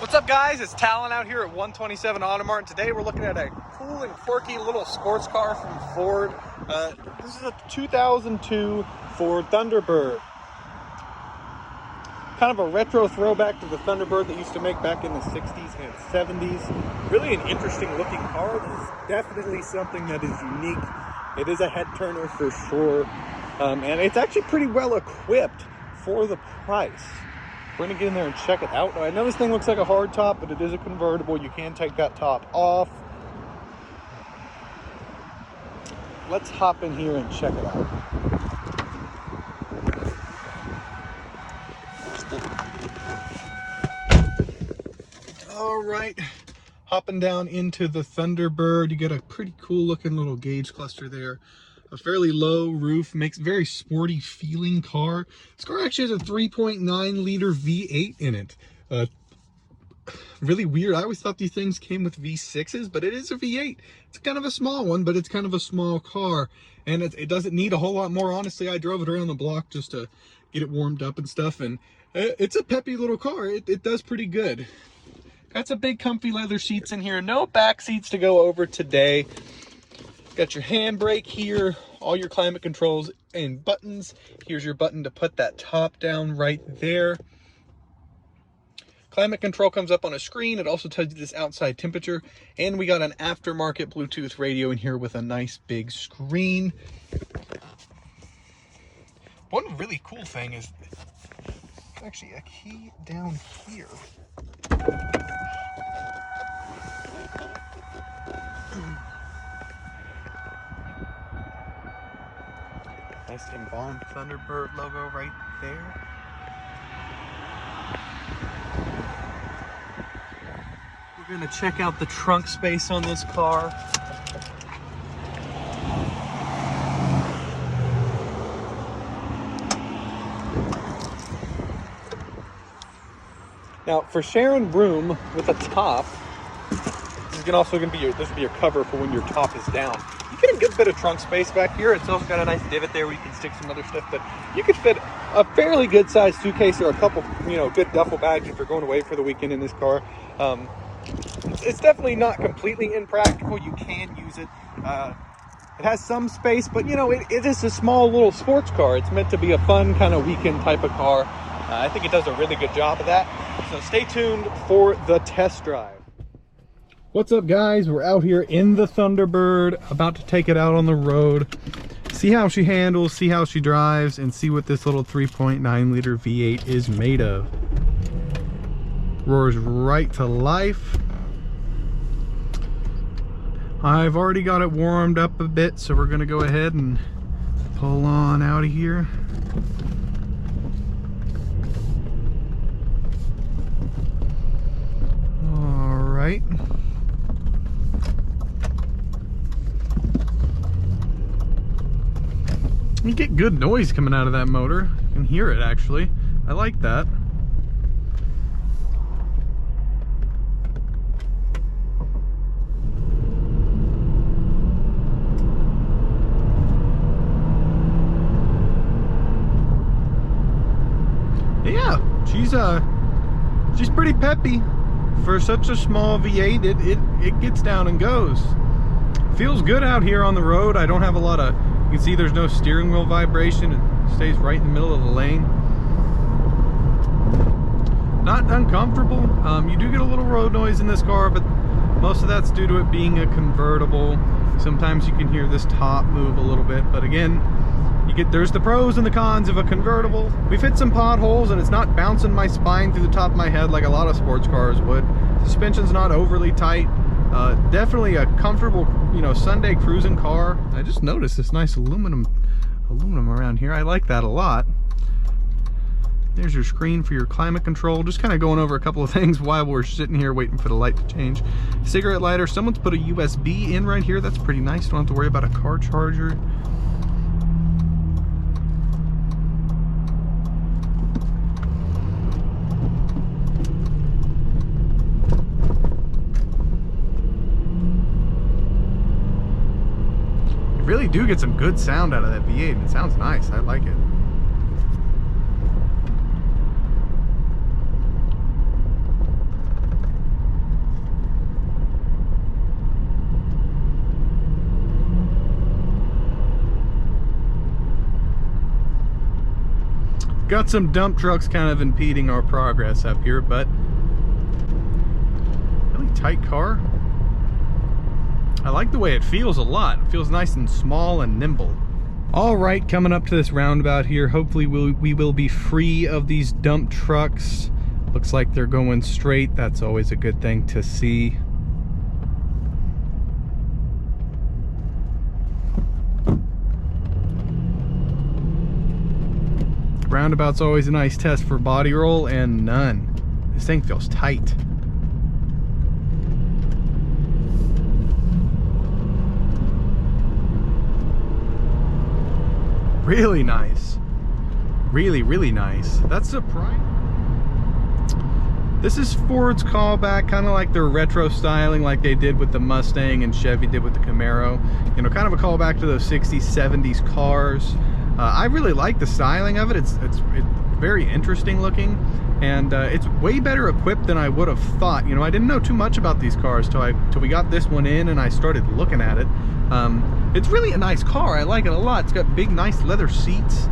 What's up, guys? It's Talon out here at 127 Auto Mart. Today we're looking at a cool and quirky little sports car from Ford. This is a 2002 Ford Thunderbird. Kind of a retro throwback to the Thunderbird that used to make back in the 60s and 70s. Really an interesting looking car. This is definitely something that is unique. It is a head turner for sure. And it's actually pretty well equipped for the price. We're gonna get in there and check it out. I know this thing looks like a hard top, but it is a convertible. You can take that top off. Let's hop in here and check it out. All right, hopping down into the Thunderbird. You get a pretty cool looking little gauge cluster there. A fairly low roof, makes a very sporty feeling car. This car actually has a 3.9 liter V8 in it. Really weird. I always thought these things came with V6s, but it is a V8. It's kind of a small one, but it's kind of a small car. And it doesn't need a whole lot more. Honestly, I drove it around the block just to get it warmed up and stuff. And it's a peppy little car. It does pretty good. Got some big comfy leather seats in here. No back seats to go over today. Got your handbrake here, all your climate controls and buttons. Here's your button to put that top down right there. Climate control comes up on a screen. It also tells you this outside temperature. And we got an aftermarket Bluetooth radio in here with a nice big screen. One really cool thing is there's actually a key down here. Nice embalmed Thunderbird logo right there. We're gonna check out the trunk space on this car. Now, for sharing room with a top, this is also gonna be your cover for when your top is down. You get a good bit of trunk space back here. It's also got a nice divot there where you can stick some other stuff, but you could fit a fairly good sized suitcase or a couple, good duffel bags if you're going away for the weekend in this car. It's definitely not completely impractical. You can use it. It has some space, but it is a small little sports car. It's meant to be a fun kind of weekend type of car. I think it does a really good job of that. So stay tuned for the test drive. What's up, guys? We're out here in the Thunderbird, about to take it out on the road. See how she handles, see how she drives, and see what this little 3.9 liter V8 is made of. Roars right to life. I've already got it warmed up a bit, so we're gonna go ahead and pull on out of here. All right. You get good noise coming out of that motor. You can hear it actually. I like that. Yeah, she's pretty peppy. For such a small V8, it gets down and goes. Feels good out here on the road. I don't have a lot of, you can see there's no steering wheel vibration. It stays right in the middle of the lane. Not uncomfortable. You do get a little road noise in this car, but most of that's due to it being a convertible. Sometimes you can hear this top move a little bit, but again, there's the pros and the cons of a convertible. We've hit some potholes and it's not bouncing my spine through the top of my head like a lot of sports cars would. Suspension's not overly tight. Definitely a comfortable, Sunday cruising car. I just noticed this nice aluminum around here. I like that a lot. There's your screen for your climate control. Just kind of going over a couple of things while we're sitting here waiting for the light to change. Cigarette lighter. Someone's put a USB in right here. That's pretty nice. Don't have to worry about a car charger. You really do get some good sound out of that V8, and it sounds nice. I like it. got some dump trucks kind of impeding our progress up here, but really tight car. I like the way it feels a lot. It feels nice and small and nimble. All right, coming up to this roundabout here, hopefully we will be free of these dump trucks. Looks like they're going straight. That's always a good thing to see. Roundabout's always a nice test for body roll, and none. This thing feels tight. Really nice. Really, really nice. That's surprising. This is Ford's callback, kind of like their retro styling like they did with the Mustang and Chevy did with the Camaro. You know, kind of a callback to those 60s, 70s cars. I really like the styling of it. It's very interesting looking, and it's way better equipped than I would have thought. You know, I didn't know too much about these cars till we got this one in and I started looking at it. It's really a nice car. I like it a lot. It's got big, nice leather seats.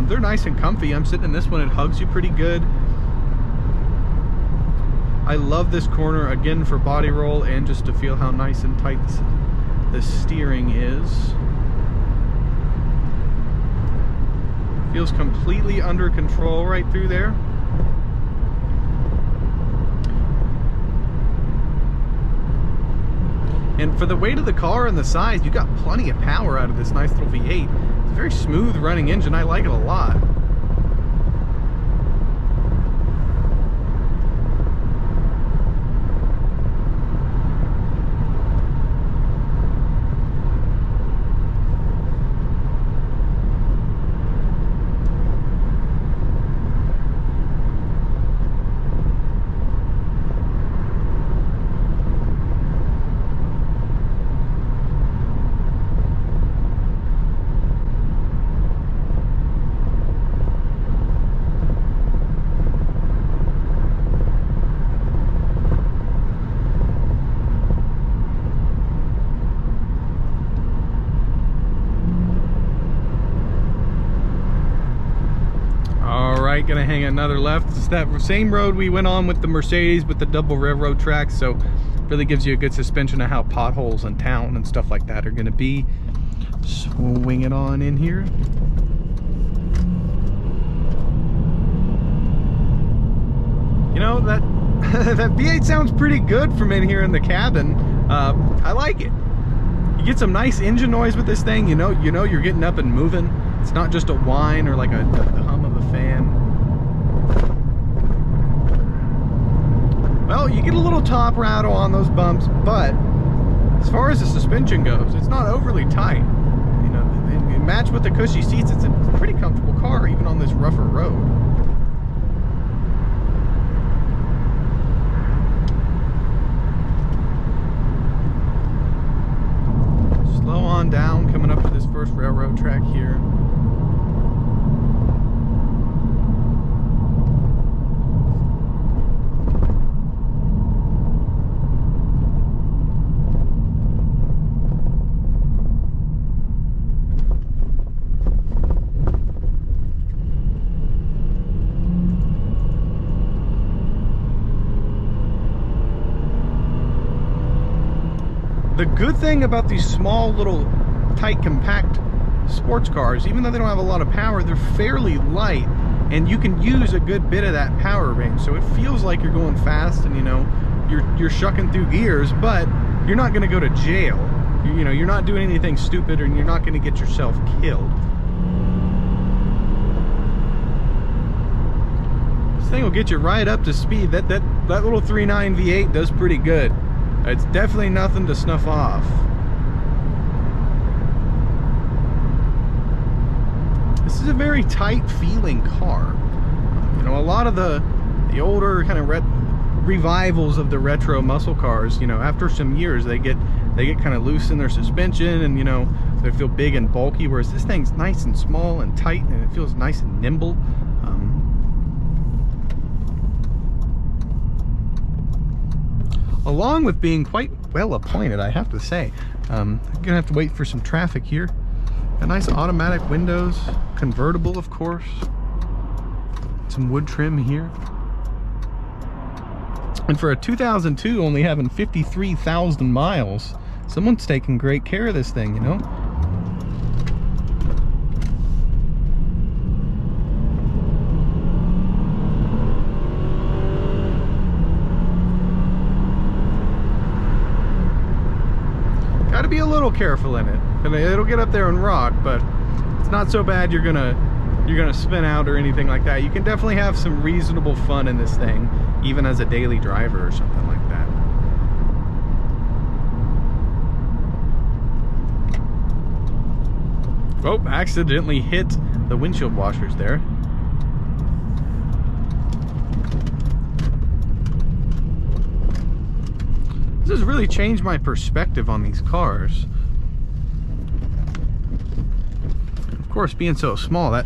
They're nice and comfy. I'm sitting in this one. It hugs you pretty good. I love this corner, again, for body roll and just to feel how nice and tight the steering is. Feels completely under control right through there. And for the weight of the car and the size, you got plenty of power out of this nice little V8. It's a very smooth running engine. I like it a lot. Gonna hang another left. It's that same road we went on with the Mercedes with the double railroad tracks, so really gives you a good suspension of how potholes in town and stuff like that are gonna be. Swing it on in here. You know, that that V8 sounds pretty good from in here in the cabin. I like it. You get some nice engine noise with this thing. You know you're getting up and moving. It's not just a whine or like the hum of a fan. Well, you get a little top rattle on those bumps, but as far as the suspension goes, it's not overly tight. You know, matched with the cushy seats, it's a pretty comfortable car, even on this rougher road. Slow on down, coming up to this first railroad track here. The good thing about these small little tight compact sports cars, even though they don't have a lot of power, they're fairly light and you can use a good bit of that power range, so it feels like you're going fast and you're shucking through gears, but you're not going to go to jail. You're not doing anything stupid, and you're not going to get yourself killed. This thing will get you right up to speed. That little 3.9 V8 does pretty good. It's definitely nothing to snuff off. This is a very tight feeling car. A lot of the older kind of revivals of the retro muscle cars, after some years they get kind of loose in their suspension, and they feel big and bulky, whereas this thing's nice and small and tight, and it feels nice and nimble. Along with being quite well appointed, I have to say. I'm gonna have to wait for some traffic here. Got nice automatic windows, convertible, of course. Some wood trim here. And for a 2002 only having 53,000 miles, someone's taking great care of this thing, you know? Gotta be a little careful in it. It'll get up there and rock, but it's not so bad you're gonna spin out or anything like that. You can definitely have some reasonable fun in this thing, even as a daily driver or something like that. Oh, accidentally hit the windshield washers there. This has really changed my perspective on these cars. Of course, being so small, that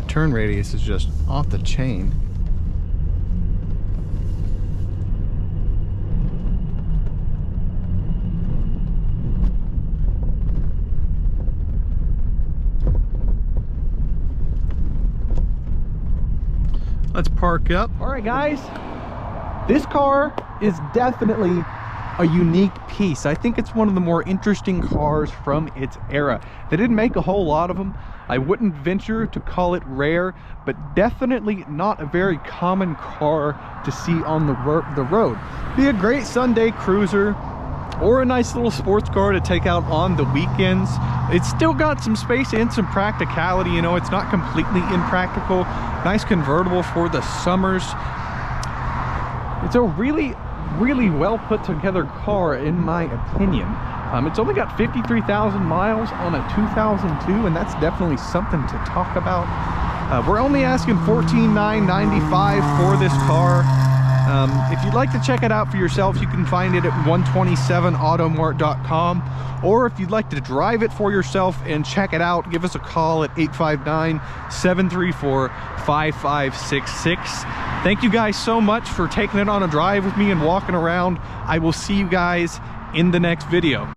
turn radius is just off the chain. Let's park up. All right, guys, this car is definitely a unique piece. I think it's one of the more interesting cars from its era. They didn't make a whole lot of them. I wouldn't venture to call it rare, but definitely not a very common car to see on the road. Be a great Sunday cruiser or a nice little sports car to take out on the weekends. It's still got some space and some practicality, you know, it's not completely impractical. Nice convertible for the summers. It's a really well put together car in my opinion. It's only got 53,000 miles on a 2002, and that's definitely something to talk about. We're only asking $14,995 for this car. If you'd like to check it out for yourself, you can find it at 127automart.com, or if you'd like to drive it for yourself and check it out, give us a call at 859-734-5566. Thank you guys so much for taking it on a drive with me and walking around. I will see you guys in the next video.